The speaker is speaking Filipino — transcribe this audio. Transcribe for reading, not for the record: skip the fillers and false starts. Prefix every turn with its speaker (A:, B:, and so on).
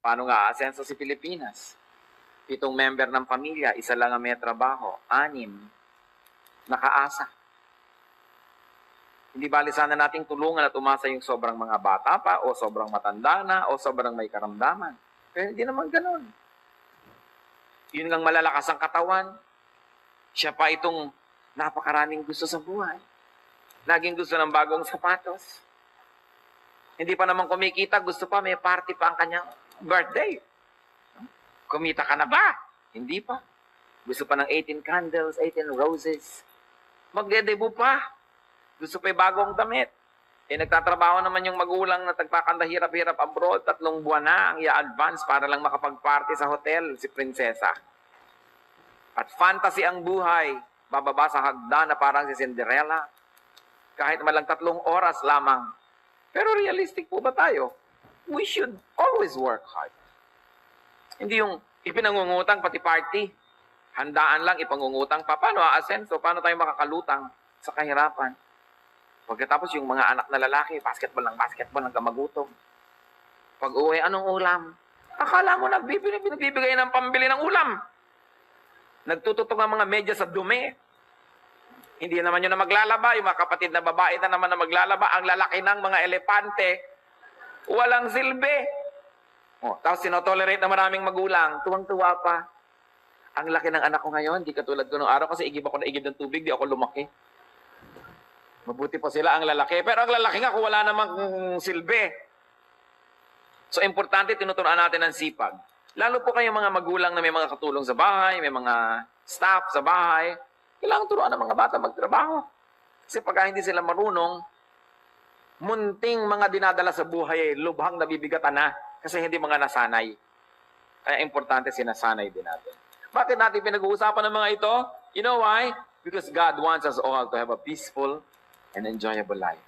A: Paano nga aasenso si Pilipinas? 7 member ng pamilya, isa lang ang may trabaho, 6 nakaasa. Hindi bali sana nating tulungan at umasa yung sobrang mga bata pa o sobrang matanda na o sobrang may karamdaman. Pero hindi naman ganun. Yun ngang malalakas ang katawan. Siya pa itong napakaraming gusto sa buhay. Laging gusto ng bagong sapatos. Hindi pa naman kumikita, gusto pa, may party pa ang kanyang birthday. Kumita ka na ba? Hindi pa. Gusto pa ng 18 candles, 18 roses. Magdedebo pa. Gusto pa yung bagong damit. Nagtatrabaho naman yung magulang na tagpakanda hirap-hirap abroad, 3 buwan na ang i-advance para lang makapag-party sa hotel, si prinsesa. At fantasy ang buhay, bababa sa hagdan na parang si Cinderella. Kahit malang 3 oras lamang. Pero realistic po ba tayo? We should always work hard. Hindi yung ipinangungutang pati party. Handaan lang, ipangungutang pa. Paano aasenso? Paano tayo makakalutang sa kahirapan? Pagkatapos yung mga anak na lalaki, basketball, hanggang magutom. Pag uwi, anong ulam? Akala mo nagbibigay ng pambili ng ulam. Nagtututok ng mga medyas sa dumi. Hindi naman yun na maglalaba. Yung mga kapatid na babae na naman na maglalaba. Ang lalaki ng mga elepante, walang silbi. Tapos sinotolerate na maraming magulang. Tuwang-tuwa pa. Ang laki ng anak ko ngayon, di katulad ko nung araw kasi igib ako na igib ng tubig, di ako lumaki. Mabuti pa sila ang lalaki. Pero ang lalaki nga kung wala namang silbi. So, importante tinuturuan natin ng sipag. Lalo po kayong mga magulang na may mga katulong sa bahay, may mga staff sa bahay, kailangan turuan ng mga bata magtrabaho. Kasi pagka hindi sila marunong, munting mga dinadala sa buhay, lubhang nabibigatan na kasi hindi mga nasanay. Kaya importante sinasanay din natin. Bakit natin pinag-uusapan ng mga ito? You know why? Because God wants us all to have a peaceful and enjoyable life.